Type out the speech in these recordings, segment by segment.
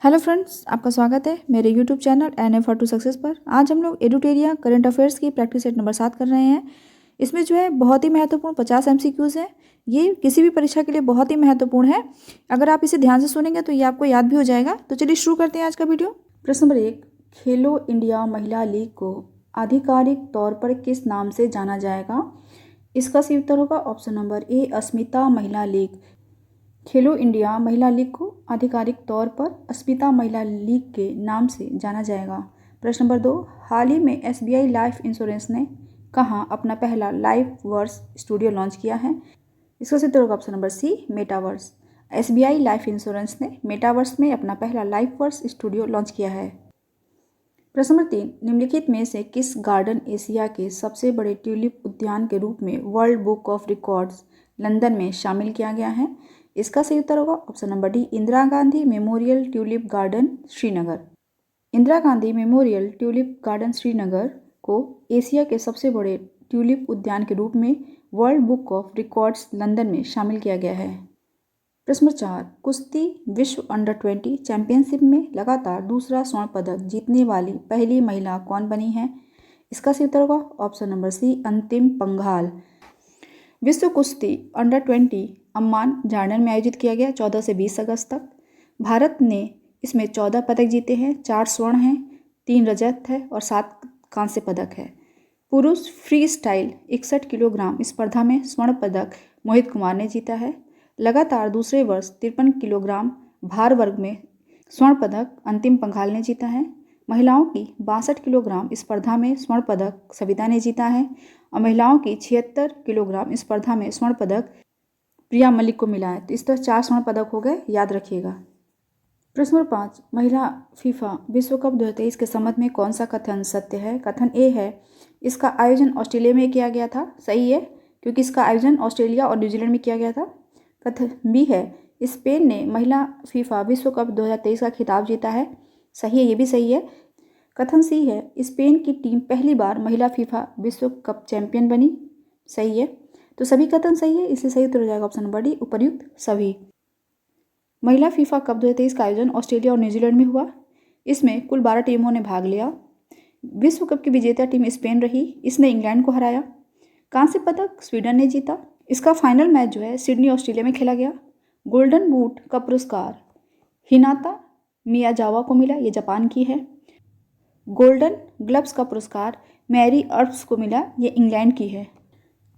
Hello friends, आपका स्वागत है मेरे यूट्यूब चैनल NA4 सक्सेस पर। आज हम लोग एडुटेरिया करंट अफेयर्स की प्रैक्टिस सेट नंबर 7 कर रहे हैं। इसमें जो है बहुत ही महत्वपूर्ण 50 MCQs हैं। ये किसी भी परीक्षा के लिए बहुत ही महत्वपूर्ण है। अगर आप इसे ध्यान से सुनेंगे तो ये आपको याद भी हो जाएगा। तो चलिए शुरू करते हैं आज का वीडियो। प्रश्न नंबर 1, खेलो इंडिया महिला लीग को आधिकारिक तौर पर किस नाम से जाना जाएगा? इसका सही उत्तर होगा ऑप्शन नंबर ए, अस्मिता महिला लीग। खेलो इंडिया महिला लीग को आधिकारिक तौर पर अस्मिता महिला लीग के नाम से जाना जाएगा। प्रश्न नंबर 2, हाल ही में SBI लाइफ इंश्योरेंस ने कहाँ अपना पहला लाइफ वर्स स्टूडियो लॉन्च किया है? इसका सही उत्तर होगा option number C, metaverse. SBI life insurance ने मेटावर्स में अपना पहला लाइफ वर्स स्टूडियो लॉन्च किया है। प्रश्न नंबर 3, निम्नलिखित में से किस गार्डन एशिया के सबसे बड़े ट्यूलिप उद्यान के रूप में world book of records London में शामिल किया गया है? इसका सही उत्तर होगा option number D, Indira Gandhi memorial tulip garden Srinagar. Indira Gandhi memorial tulip garden Srinagar को एशिया के सबसे बड़े ट्यूलिप उद्यान के रूप में world book of records London में शामिल किया गया है। प्रश्न नंबर 4, कुश्ती विश्व अंडर-20 चैंपियनशिप में लगातार दूसरा स्वर्ण पदक जीतने वाली पहली महिला कौन बनी है? इसका सही उत्तर होगा ऑप्शन नंबर सी, अंतिम पंघाल। विश्व कुश्ती अंडर-20 अम्मान जॉर्डन में आयोजित किया गया 14 से 20 अगस्त तक। भारत ने इसमें 14 पदक जीते हैं, 4 स्वर्ण हैं, 3 रजत है और 7 कांस्य पदक है। पुरुष फ्री स्टाइल 61 किलोग्राम स्पर्धा में स्वर्ण पदक मोहित कुमार ने जीता है। लगातार दूसरे वर्ष 53 किलोग्राम भार वर्ग में स्वर्ण पदक अंतिम पंघाल ने जीता है। महिलाओं की 62 किलोग्राम स्पर्धा में स्वर्ण पदक सविता ने जीता है और महिलाओं की 76 किलोग्राम स्पर्धा में स्वर्ण पदक प्रिया मलिक को मिला है। तो इस तरह 4 स्वर्ण पदक हो गए, याद रखिएगा। प्रश्न नंबर 5, महिला फीफा विश्व कप 2023 के संबंध में कौन सा कथन सत्य है? कथन ए है, इसका आयोजन ऑस्ट्रेलिया में किया गया था। सही है, क्योंकि इसका आयोजन ऑस्ट्रेलिया और न्यूजीलैंड में किया गया था। कथन बी है, स्पेन ने महिला फीफा विश्व कप 2023 का खिताब जीता है। सही है, ये भी सही है। कथन सी है, स्पेन की टीम पहली बार महिला फीफा विश्व कप चैंपियन बनी। सही है, तो सभी कथन सही है, इसलिए सही उत्तर हो जाएगा ऑप्शन नंबर डी, उपर्युक्त सभी। महिला फीफा कप 2023 का आयोजन ऑस्ट्रेलिया और न्यूजीलैंड में हुआ। इसमें कुल 12 टीमों ने भाग लिया। विश्व कप की विजेता टीम स्पेन रही, इसने इंग्लैंड को हराया। कांस्य पदक स्वीडन ने जीता। इसका फाइनल मैच जो है सिडनी ऑस्ट्रेलिया में खेला गया। गोल्डन बूट का पुरस्कार हिनाता मियाजावा को मिला, ये जापान की है। गोल्डन ग्लव्स का पुरस्कार मैरी अर्ब्स को मिला, ये इंग्लैंड की है।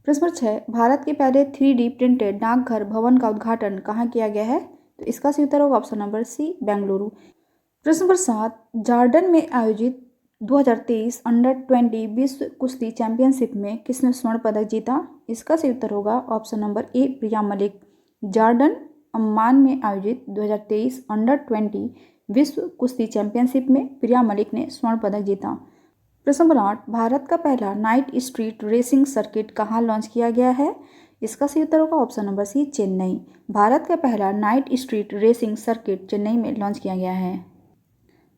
प्रश्न नंबर 6, भारत के पहले 3D प्रिंटेड डाकघर भवन का उद्घाटन कहाँ किया गया है? तो इसका सही उत्तर होगा ऑप्शन नंबर सी, बेंगलुरु। प्रश्न नंबर 7, जॉर्डन में आयोजित 2023 अंडर-20 विश्व कुश्ती चैंपियनशिप में किसने स्वर्ण पदक जीता? इसका सही उत्तर होगा ऑप्शन नंबर ए, प्रिया मलिक। जॉर्डन अम्मान में आयोजित 2023 अंडर-20 विश्व कुश्ती चैंपियनशिप में प्रिया मलिक ने स्वर्ण पदक जीता। प्रश्न नंबर 8, भारत का पहला नाइट स्ट्रीट रेसिंग सर्किट कहाँ लॉन्च किया गया है? इसका सही उत्तर होगा option number C, Chennai. Bharat का पहला night street racing circuit Chennai में लॉन्च किया गया है।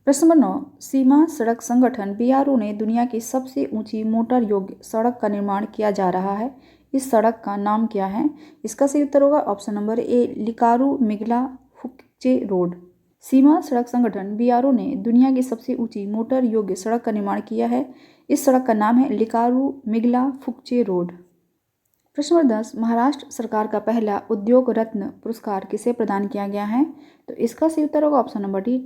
प्रश्न नंबर 9, सीमा सड़क संगठन BRO ने दुनिया की सबसे ऊंची मोटर योग्य सड़क का निर्माण किया जा रहा है। इस सड़क का नाम क्या है? इसका सही उत्तर होगा option number A, Likaru Migla Fukche road. सीमा सड़क संगठन BRO ने दुनिया की सबसे ऊंची मोटर योग्य सड़क का निर्माण किया है। इस सड़क का नाम है लिकारू मिगला फुकचे रोड। प्रश्न नंबर 10, महाराष्ट्र सरकार का पहला उद्योग रत्न पुरस्कार किसे प्रदान किया गया है? तो इसका सही उत्तर होगा option number D,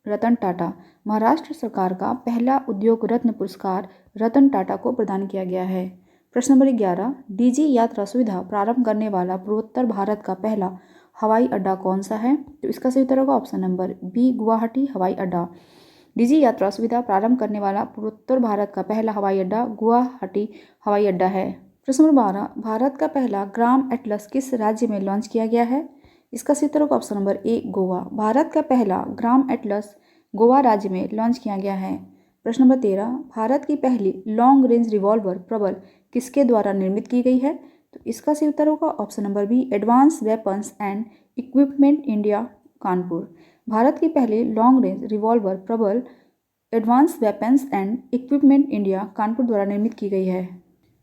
Ratan Tata. Maharashtra सरकार का पहला उद्योग रत्न पुरस्कार रतन टाटा को प्रदान किया गया है। प्रश्न नंबर 11, DG यात्रा सुविधा प्रारंभ करने वाला पूर्वोत्तर भारत का पहला हवाई अड्डा कौन सा है? तो इसका सही उत्तर होगा ऑप्शन नंबर बी, गुवाहाटी हवाई अड्डा। DG यात्रा सुविधा प्रारंभ करने वाला पूर्वोत्तर भारत का पहला हवाई अड्डा गुवाहाटी हवाई अड्डा है। प्रश्न नंबर 12, भारत का पहला ग्राम एटलस किस राज्य में लॉन्च किया गया है? इसका सही उत्तर होगा ऑप्शन नंबर ए, गोवा। भारत का पहला ग्राम एटलस गोवा राज्य में लॉन्च किया गया है। प्रश्न नंबर 13, भारत की पहली लॉन्ग रेंज रिवॉल्वर प्रबल किसके द्वारा निर्मित की गई है? तो इसका सही उत्तर होगा option number B, advance weapons and equipment India Kanpur. Bharat की पहली long range revolver Prabal advance weapons and equipment India Kanpur द्वारा निर्मित की गई है।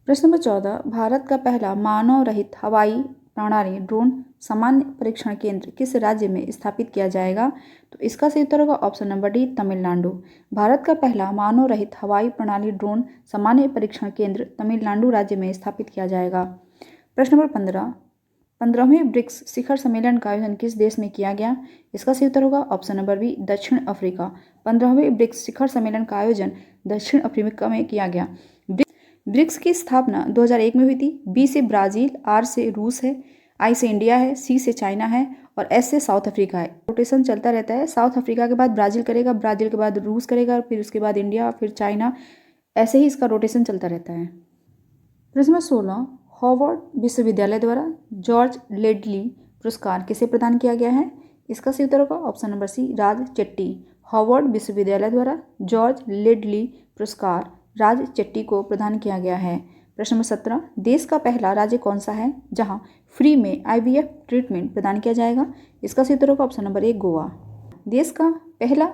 प्रश्न नंबर 14, भारत का पहला मानव रहित हवाई प्रणाली ड्रोन सामान्य परीक्षण केंद्र किस राज्य में स्थापित किया जाएगा? तो इसका सही उत्तर होगा option number D, Tamil Nadu. Bharat का पहला मानव रहित हवाई प्रणाली ड्रोन सामान्य परीक्षण केंद्र तमिलनाडु राज्य में स्थापित किया जाएगा। प्रश्न नंबर 15, 15वें ब्रिक्स शिखर सम्मेलन का आयोजन किस देश में किया गया? इसका सही उत्तर होगा ऑप्शन नंबर बी, दक्षिण अफ्रीका। 15वें ब्रिक्स शिखर सम्मेलन का आयोजन दक्षिण अफ्रीका में किया गया। ब्रिक्स की स्थापना 2001 में हुई थी। बी से ब्राज़ील, आर से रूस है, आई से इंडिया है, सी से चाइना है और एस से साउथ अफ्रीका है। रोटेशन चलता रहता है। साउथ अफ्रीका के बाद ब्राज़ील करेगा, ब्राज़ील के बाद रूस करेगा, फिर उसके बाद इंडिया, फिर चाइना, ऐसे ही इसका रोटेशन चलता रहता है। प्रश्न नंबर 16, हार्वर्ड विश्वविद्यालय द्वारा जॉर्ज लेडली पुरस्कार किसे प्रदान किया गया है? इसका सही उत्तर होगा ऑप्शन नंबर सी, राज चेट्टी। हार्वर्ड विश्वविद्यालय द्वारा जॉर्ज लेडली पुरस्कार राज चेट्टी को प्रदान किया गया है। प्रश्न नंबर 17, देश का पहला राज्य कौन सा है जहां फ्री में IVF ट्रीटमेंट प्रदान किया जाएगा? इसका सही उत्तर होगा ऑप्शन नंबर ए, गोवा। देश का पहला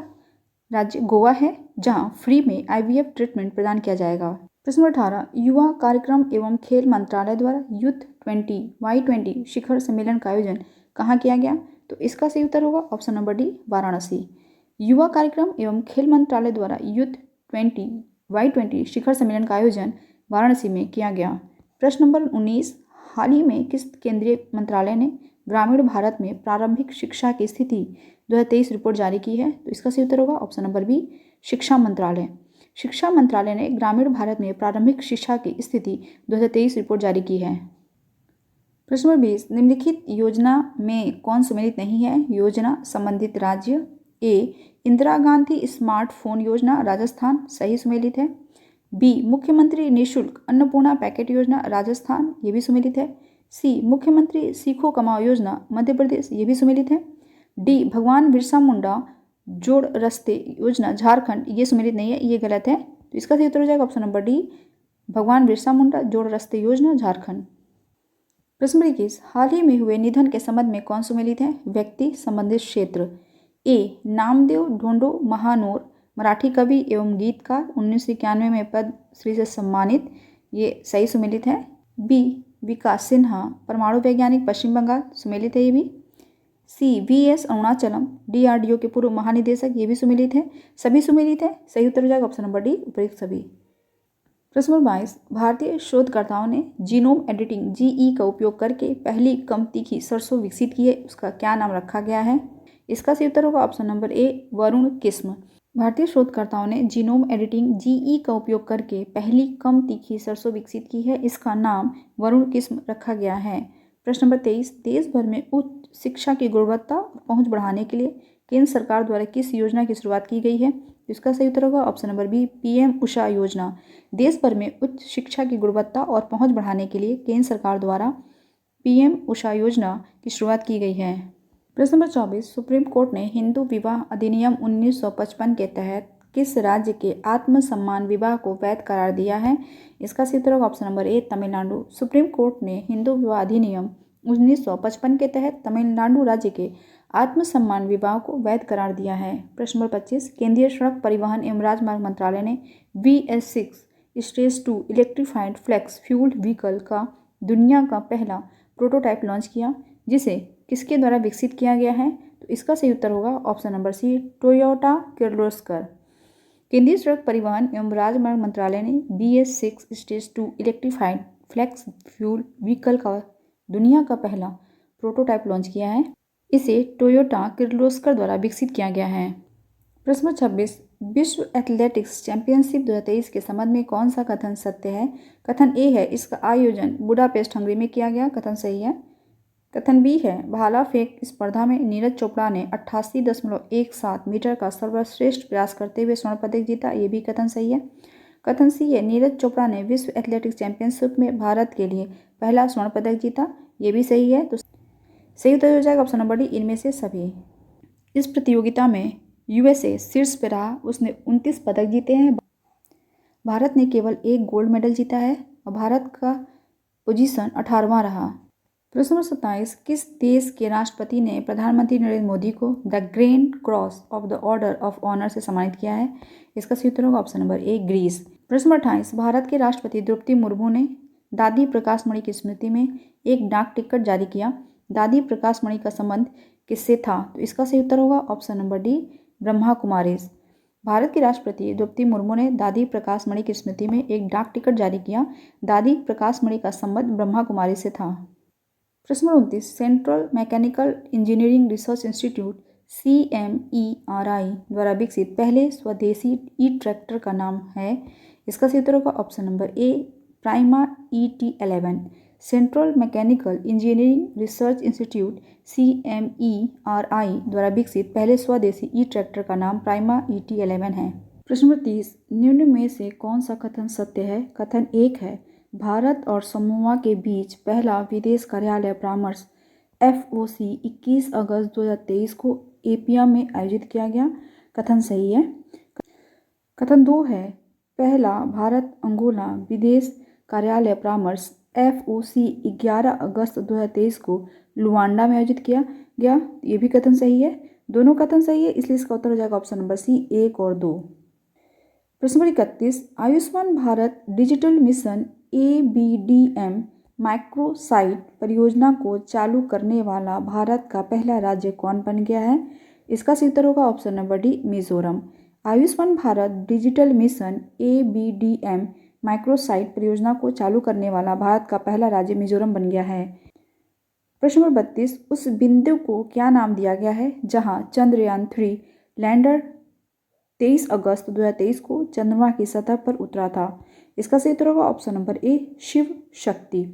राज्य गोवा है जहां फ्री में IVF ट्रीटमेंट प्रदान किया जाएगा। प्रश्न नंबर 18, युवा कार्यक्रम एवं खेल मंत्रालय द्वारा यूथ 20Y20 शिखर सम्मेलन का आयोजन कहाँ किया गया? तो इसका सही उत्तर होगा ऑप्शन नंबर डी, वाराणसी। युवा कार्यक्रम एवं खेल मंत्रालय द्वारा यूथ 20Y20 शिखर सम्मेलन का आयोजन वाराणसी में किया गया। प्रश्न नंबर 19, हाल ही में किस केंद्रीय मंत्रालय ने ग्रामीण भारत में प्रारंभिक शिक्षा की स्थिति 2023 रिपोर्ट जारी की है? तो इसका सही उत्तर होगा ऑप्शन नंबर बी, शिक्षा मंत्रालय। शिक्षा मंत्रालय ने ग्रामीण भारत में प्रारंभिक शिक्षा की स्थिति 2023 रिपोर्ट जारी की है। प्रश्न नंबर 20, निम्नलिखित योजना में कौन सम्मिलित नहीं है? योजना संबंधित राज्य? ए, इंदिरा गांधी स्मार्टफोन योजना राजस्थान, सही सम्मिलित है। बी, मुख्यमंत्री निःशुल्क अन्नपूर्णा पैकेट योजना राजस्थान, ये भी सम्मिलित है। सी, मुख्यमंत्री सीखो कमाओ योजना मध्य प्रदेश, ये भी सम्मिलित है। डी, भगवान बिरसा मुंडा जोड़ रस्ते योजना झारखंड, ये सम्मिलित नहीं है, ये गलत है। तो इसका सही उत्तर हो जाएगा ऑप्शन नंबर डी, भगवान बिरसा मुंडा जोड़ रस्ते योजना झारखंड। प्रश्न नंबर 21, हाल ही में हुए निधन के संबंध में कौन सम्मिलित है? व्यक्ति संबंधित क्षेत्र? ए, नामदेव ढोंडो महानोर, मराठी कवि एवं गीतकार, 1991 में पद्मश्री से सम्मानित, ये सही सम्मिलित है। बी, विकास सिन्हा, परमाणु वैज्ञानिक, पश्चिम बंगाल, सम्मिलित है ये भी। सी, VS अरुणाचलम, DRDO के पूर्व महानिदेशक, ये भी सम्मिलित है। सभी सम्मिलित है, सही उत्तर हो जाएगा ऑप्शन नंबर डी, उपयुक्त सभी। प्रश्न नंबर 22, भारतीय शोधकर्ताओं ने जीनोम एडिटिंग GE का उपयोग करके पहली कम तीखी सरसों विकसित की है, उसका क्या नाम रखा गया है? इसका सही उत्तर होगा ऑप्शन नंबर ए, वरुण किस्म। भारतीय शोधकर्ताओं ने जीनोम एडिटिंग GE का उपयोग करके पहली कम तीखी सरसों विकसित की है, इसका नाम वरुण किस्म रखा गया है। प्रश्न नंबर 23, देश भर में उच्च शिक्षा की गुणवत्ता और पहुंच बढ़ाने के लिए केंद्र सरकार द्वारा किस योजना की शुरुआत की गई है? इसका सही उत्तर होगा option number B, PM Usha योजना। देश भर में उच्च शिक्षा की गुणवत्ता और पहुंच बढ़ाने के लिए केंद्र सरकार द्वारा PM उषा योजना की शुरुआत की गई है। प्रश्न नंबर 24, सुप्रीम कोर्ट ने हिंदू विवाह अधिनियम 1955 के तहत किस राज्य के आत्मसम्मान विवाह को वैध करार दिया है? इसका सही उत्तर होगा ऑप्शन नंबर ए, तमिलनाडु। सुप्रीम कोर्ट ने हिंदू विवाह अधिनियम 1955 के तहत तमिलनाडु राज्य के आत्मसम्मान विवाह को वैध करार दिया है। प्रश्न नंबर 25, केंद्रीय सड़क परिवहन एवं राजमार्ग मंत्रालय ने VS6 stage 2 electrified flex fuelled vehicle का दुनिया का पहला प्रोटोटाइप लॉन्च किया, जिसे किसके द्वारा विकसित किया गया है? तो इसका सही उत्तर होगा option number C, Toyota Kirloskar. केंद्रीय सड़क परिवहन एवं राजमार्ग मंत्रालय ने VS6 stage 2 electrified flex fuel vehicle का दुनिया का पहला प्रोटोटाइप लॉन्च किया है, इसे टोयोटा किर्लोस्कर द्वारा विकसित किया गया है। प्रश्न नंबर 26, विश्व एथलेटिक्स चैंपियनशिप 2023 के संबंध में कौन सा कथन सत्य है? कथन ए है, इसका आयोजन बुडापेस्ट हंगरी में किया गया, कथन सही है। कथन बी है, भाला फेंक स्पर्धा में नीरज चोपड़ा ने 88.17 मीटर का सर्वश्रेष्ठ प्रयास करते हुए स्वर्ण पदक जीता, ये भी कथन सही है। कथन सी है, नीरज चोपड़ा ने विश्व एथलेटिक्स चैंपियनशिप में भारत के लिए पहला स्वर्ण पदक जीता, ये भी सही है। तो सही उत्तर हो जाएगा ऑप्शन नंबर डी, इनमें से सभी। इस प्रतियोगिता में USA शीर्ष पर रहा, उसने 29 पदक जीते हैं। भारत ने केवल 1 गोल्ड मेडल जीता है और भारत का पोजीशन 18वां रहा। प्रश्न नंबर 27, किस देश के राष्ट्रपति ने प्रधानमंत्री नरेंद्र मोदी को the grand cross of the order of honour से सम्मानित किया है? इसका सही उत्तर होगा ऑप्शन नंबर ए, ग्रीस। प्रश्न नंबर 28, भारत के राष्ट्रपति द्रौपदी मुर्मू ने दादी प्रकाशमणि की स्मृति में एक डाक टिकट जारी किया? दादी प्रकाशमणि का संबंध किससे था? तो इसका सही उत्तर होगा option number D, Brahma Kumaris. Bharat की राष्ट्रपति द्रौपदी मुर्मू ने दादी प्रकाशमणि की स्मृति में एक डाक टिकट जारी किया। दादी प्रकाशमणि का संबंध ब्रह्मा कुमारी से था। प्रश्न number 29, central mechanical engineering research institute CMERI द्वारा विकसित पहले स्वदेशी ई ट्रैक्टर का नाम है? इसका सही उत्तर होगा ऑप्शन नंबर ए, prima ET11। Central mechanical engineering research institute CMERI द्वारा विकसित पहले स्वदेशी ई ट्रैक्टर का नाम प्राइमा ET11 है। प्रश्न नंबर 30, निम्न में से कौन सा कथन सत्य है? कथन 1 है, भारत और समोआ के बीच पहला विदेश कार्यालय परामर्श FOC 21 अगस्त 2023 को एपिया में आयोजित किया गया। कथन सही है। कथन 2 है, पहला भारत अंगोला विदेश कार्यालय परामर्श FOC 11 अगस्त 2023 को लुआंडा में आयोजित किया गया। ये भी कथन सही है। दोनों कथन सही है, इसलिए इसका उत्तर हो जाएगा ऑप्शन नंबर सी, 1 और 2। प्रश्न number 31, Ayushman Bharat digital mission ABDM microsite परियोजना को चालू करने वाला भारत का पहला राज्य कौन बन गया है? इसका सही उत्तर होगा option number D, Mizoram. Ayushman Bharat digital mission ABDM microsite परियोजना को चालू करने वाला भारत का पहला राज्य मिजोरम बन गया है। प्रश्न नंबर 32, उस बिंदु को क्या नाम दिया गया है जहां चंद्रयान 3 लैंडर 23 अगस्त 2023 को चंद्रमा की सतह पर उतरा था? इसका सही उत्तर होगा ऑप्शन नंबर ए, शिव शक्ति।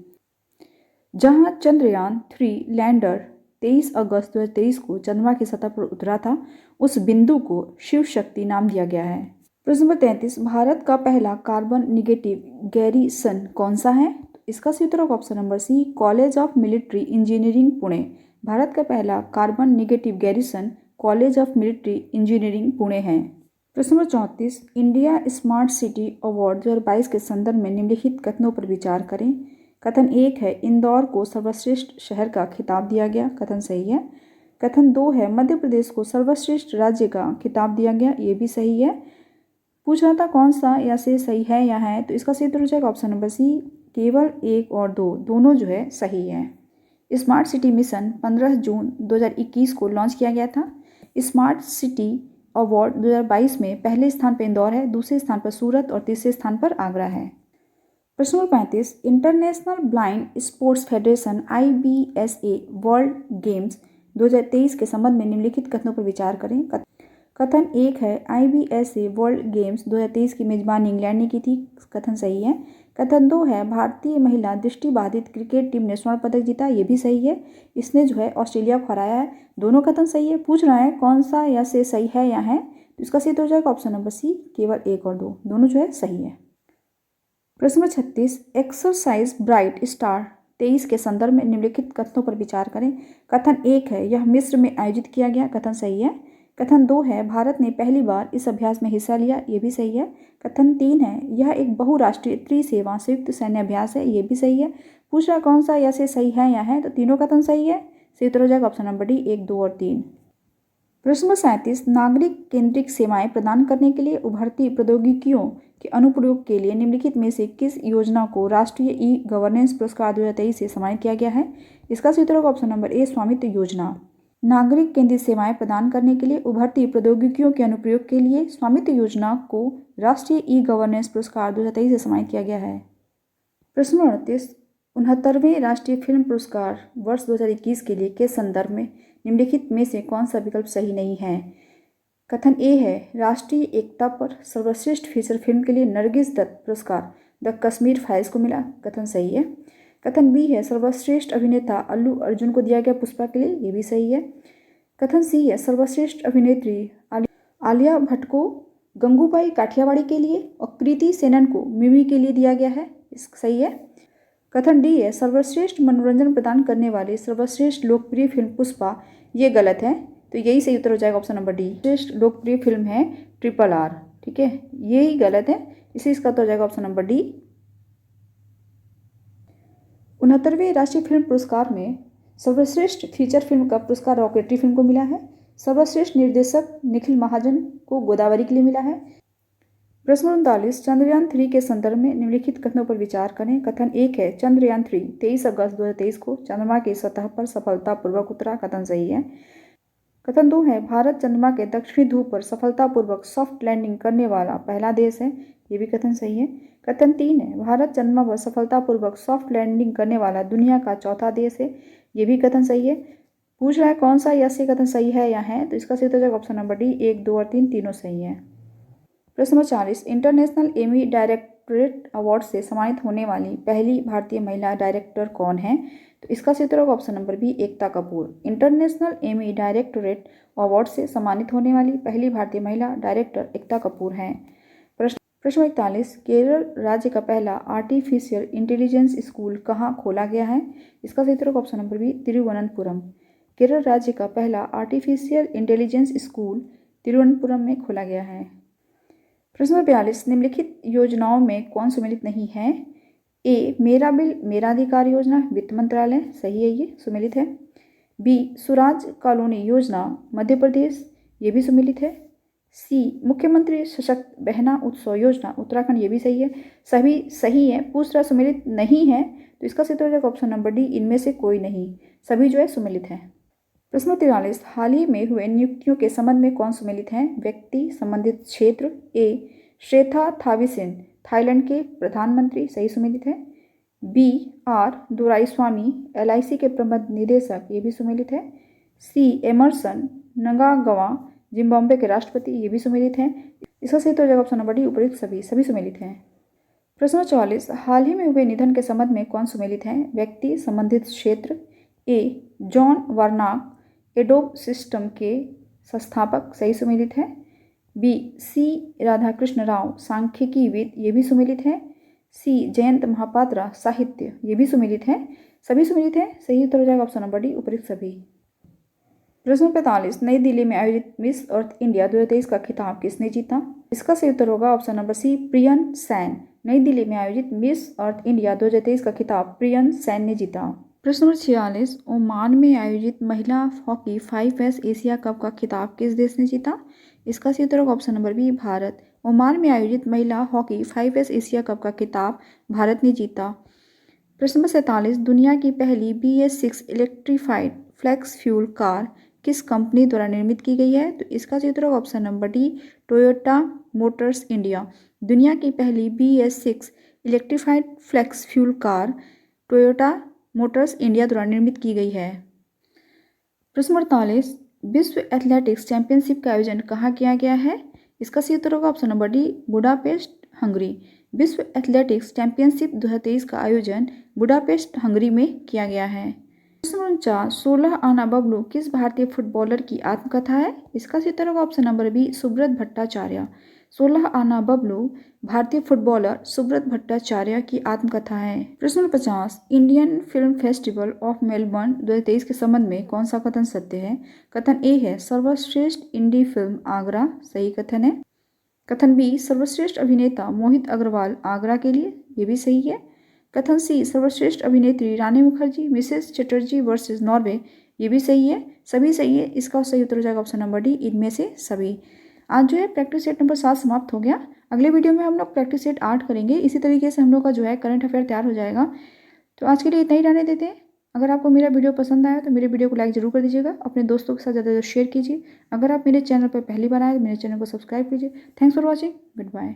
जहां चंद्रयान 3 लैंडर 23 अगस्त 2023 को चंद्रमा की सतह पर उतरा था, उस बिंदु को शिव शक्ति नाम दिया गया है। प्रश्न नंबर 33, भारत का पहला कार्बन निगेटिव गैरीसन कौन सा है? इसका सही उत्तर होगा option number C, college of military engineering Pune. Bharat का पहला carbon negative garrison college of military engineering Pune है। प्रश्न नंबर 34, इंडिया स्मार्ट सिटी अवार्ड 2022 के संदर्भ में निम्नलिखित कथनों पर विचार करें। कथन 1 है, इंदौर को सर्वश्रेष्ठ शहर का खिताब दिया गया। कथन सही है। कथन 2 है, मध्य प्रदेश को सर्वश्रेष्ठ राज्य का खिताब दिया गया। ये भी सही है। पूछ रहा था कौन सा या से सही है या है, तो इसका सही उत्तर हो जाएगा ऑप्शन नंबर सी, केवल 1 और 2 दोनों जो है सही है। स्मार्ट सिटी मिशन 15 जून 2021 को लॉन्च किया गया था। स्मार्ट सिटी अवार्ड 2022 में पहले स्थान पर इंदौर है, दूसरे स्थान पर सूरत और तीसरे स्थान पर आगरा है। प्रश्न number 35, international blind sports federation IBSA world games 2023 के संबंध में निम्नलिखित कथनों पर विचार करें। कथन 1 है, IBSA वर्ल्ड गेम्स 2023 की मेजबानी इंग्लैंड ने की थी। कथन सही है। कथन 2 है, भारतीय महिला दृष्टिबाधित क्रिकेट टीम ने स्वर्ण पदक जीता। ये भी सही है। इसने जो है ऑस्ट्रेलिया को हराया है। दोनों कथन सही है। पूछ रहा है कौन सा या से सही है या है, तो इसका सही हो जाएगा ऑप्शन नंबर सी, केवल 1 और 2 दोनों जो है सही है। प्रश्न नंबर 36, एक्सरसाइज ब्राइट स्टार 23 के संदर्भ में निम्नलिखित कथनों पर विचार करें। कथन 1 है, यह मिस्र में आयोजित किया गया। कथन सही है। कथन 2 है, भारत ने पहली बार इस अभ्यास में हिस्सा लिया। ये भी सही है। कथन 3 है, यह एक बहुराष्ट्रीय त्रिसेवा संयुक्त सैन्य अभ्यास है। ये भी सही है। पूछ रहा कौन सा या से सही है या है, तो तीनों कथन सही है। सही उत्तर हो जाएगा ऑप्शन नंबर डी, 1, 2 और 3। प्रश्न नंबर 37, नागरिक केंद्रित सेवाएं प्रदान करने के लिए उभरती प्रौद्योगिकियों के अनुप्रयोग के लिए निम्नलिखित में से किस योजना को राष्ट्रीय ई गवर्नेंस पुरस्कार 2023 से सम्मानित किया गया है? इसका सही उत्तर होगा ऑप्शन नंबर ए, स्वामित्व योजना। नागरिक केंद्रित सेवाएं प्रदान करने के लिए उभरती प्रौद्योगिकियों के अनुप्रयोग के लिए स्वामित्व योजना को राष्ट्रीय ई गवर्नेंस पुरस्कार 2023 से सम्मानित किया गया है। प्रश्न नंबर 38, 69वें राष्ट्रीय फिल्म पुरस्कार वर्ष 2021 के लिए के संदर्भ में निम्नलिखित में से कौन सा विकल्प सही नहीं है? कथन ए है, राष्ट्रीय एकता पर सर्वश्रेष्ठ फीचर फिल्म के लिए नरगिस दत्त पुरस्कार द कश्मीर फाइल्स को मिला। कथन सही है। कथन बी है, सर्वश्रेष्ठ अभिनेता अल्लू अर्जुन को दिया गया पुष्पा के लिए। ये भी सही है। कथन सी है, सर्वश्रेष्ठ अभिनेत्री आलिया भट्ट को गंगूबाई काठियावाड़ी के लिए और कृति सेनन को मिमी के लिए दिया गया है। सही है। कथन डी है, सर्वश्रेष्ठ मनोरंजन प्रदान करने वाली सर्वश्रेष्ठ लोकप्रिय फिल्म पुष्पा। ये गलत है, तो यही सही उत्तर हो जाएगा ऑप्शन नंबर डी। श्रेष्ठ लोकप्रिय फिल्म है RRR। ठीक है, यही गलत है, इसलिए इसका उत्तर हो जाएगा ऑप्शन नंबर डी। 69वें राष्ट्रीय फिल्म पुरस्कार में सर्वश्रेष्ठ फीचर फिल्म का पुरस्कार रॉकेटरी फिल्म को मिला है। सर्वश्रेष्ठ निर्देशक निखिल महाजन को गोदावरी के लिए मिला है। प्रश्न 39, चंद्रयान-3 के संदर्भ में निम्नलिखित कथनों पर विचार करें। कथन 1 है, चंद्रयान-3 23 अगस्त 2023 को चंद्रमा की सतह पर सफलतापूर्वक उतरा। कथन सही है। कथन 2 है, भारत चंद्रमा के दक्षिणी ध्रुव पर सफलतापूर्वक सॉफ्ट लैंडिंग करने वाला पहला देश है। ये भी कथन सही है। कथन 3 है, भारत चंद्रमा पर सफलतापूर्वक सॉफ्ट लैंडिंग करने वाला दुनिया का चौथा देश है। ये भी कथन सही है। पूछ रहा है कौन सा या से कथन सही है या है, तो इसका सही उत्तर ऑप्शन नंबर डी, 1, 2 और 3 तीनों सही है। प्रश्न number 40, international Emmy directorate award से सम्मानित होने वाली पहली भारतीय महिला डायरेक्टर कौन है, तो इसका सही उत्तर होगा option number B, Ekta Kapoor. International Emmy directorate award से सम्मानित होने वाली पहली भारतीय महिला डायरेक्टर एकता कपूर हैं। प्रश्न 41, केरल राज्य का पहला आर्टिफिशियल इंटेलिजेंस स्कूल कहाँ खोला गया है, इसका सही उत्तर होगा option number B, Thiruvananthapuram. Kerala राज्य का पहला आर्टिफिशियल इंटेलिजेंस स्कूल तिरुवनंतपुरम में खोला गया है। प्रश्न नंबर 42, निम्नलिखित योजनाओं में कौन सम्मिलित नहीं है। ए, मेरा बिल मेरा अधिकार योजना, वित्त मंत्रालय, सही है, ये सम्मिलित है। बी, सुराज कॉलोनी योजना, मध्य प्रदेश, ये भी सम्मिलित है। सी, मुख्यमंत्री सशक्त बहना उत्सव योजना, उत्तराखंड, ये भी सही है। सभी सही है। पूछ रहा सम्मिलित नहीं है, तो इसका सही उत्तर हो जाएगा ऑप्शन नंबर डी, इनमें से कोई नहीं, सभी जो है सम्मिलित है। प्रश्न 43, हाल ही में हुए नियुक्तियों के संबंध में कौन सम्मिलित है। व्यक्ति, संबंधित क्षेत्र। ए, श्रेथा थाविसिन, थाईलैंड के प्रधानमंत्री, सही सम्मिलित है। बी, आर दोराईस्वामी, LIC के प्रबंध निदेशक, ये भी सम्मिलित है। सी, एमरसन नंगागवा, जिम्बाब्वे के राष्ट्रपति, ये भी सम्मिलित है। इसका सही उत्तर हो जाएगा ऑप्शन नंबर डी, उपयुक्त सभी सम्मिलित हैं। प्रश्न 44, हाल ही में हुए निधन के संबंध में कौन सम्मिलित है। व्यक्ति, संबंधित क्षेत्र। ए, जॉन वार्नॉक, एडोब सिस्टम के संस्थापक, सही सम्मिलित है। बी, सी राधाकृष्ण राव, सांख्यिकीविद, ये भी सम्मिलित है। सी, जयंत महापात्रा, साहित्य, ये भी सम्मिलित है, सभी सम्मिलित है, सही उत्तर हो जाएगा ऑप्शन नंबर डी, उपयुक्त सभी। प्रश्न 45, नई दिल्ली में आयोजित मिस अर्थ इंडिया 2023 का खिताब किसने जीता, इसका सही उत्तर होगा option number C, Priyan Sen. नई दिल्ली में आयोजित मिस अर्थ इंडिया 2023 का खिताब प्रियन सैन ने जीता। प्रश्न नंबर 46, ओमान में आयोजित महिला हॉकी 5S एशिया कप का खिताब किस देश ने जीता, इसका सही उत्तर होगा option number B, Bharat. Oman में आयोजित महिला हॉकी 5S एशिया कप का खिताब भारत ने जीता। प्रश्न नंबर 47, दुनिया की पहली BS6 electrified flex fuel car किस कंपनी द्वारा निर्मित की गई है, तो इसका सही उत्तर होगा option number D, Toyota motors India. दुनिया की पहली BS6 electrified flex fuel car Toyota motors India द्वारा निर्मित की गई है। प्रश्न 48, विश्व एथलेटिक्स चैंपियनशिप का आयोजन कहाँ किया गया है, इसका सही उत्तर होगा option number D, Budapest, Hungary. विश्व एथलेटिक्स चैंपियनशिप 2023 का आयोजन बुडापेस्ट, हंगरी में किया गया है। प्रश्न 49, 16 आना बबलू किस भारतीय फुटबॉलर की आत्मकथा है, इसका सही उत्तर होगा option number B, Subrata Bhattacharya. 16 आना बबलू भारतीय फुटबॉलर सुब्रत भट्टाचार्य की आत्मकथा है। प्रश्न 50, Indian film festival of Melbourne 2023 के संबंध में कौन सा कथन सत्य है। कथन ए है, सर्वश्रेष्ठ इंडी फिल्म आगरा, सही कथन है। कथन बी, सर्वश्रेष्ठ अभिनेता मोहित अग्रवाल आगरा के लिए, ये भी सही है। कथन सी, सर्वश्रेष्ठ अभिनेत्री Rani Mukherjee Mrs Chatterjee versus Norway, ये भी सही है, सभी सही है, इसका सही उत्तर हो जाएगा ऑप्शन नंबर डी, इनमें से सभी। आज जो है प्रैक्टिस सेट नंबर 7 समाप्त हो गया। अगले वीडियो में हम लोग प्रैक्टिस सेट 8 करेंगे। इसी तरीके से हम लोग का जो है करंट अफेयर तैयार हो जाएगा। तो आज के लिए इतना ही रहने देते हैं। अगर आपको मेरा वीडियो पसंद आया तो मेरे वीडियो को लाइक जरूर कर दीजिएगा, अपने दोस्तों के साथ ज़्यादा से ज़्यादा शेयर कीजिए। अगर आप मेरे चैनल पर पहली बार आए तो मेरे चैनल को सब्सक्राइब कीजिए। Thanks for watching, good bye.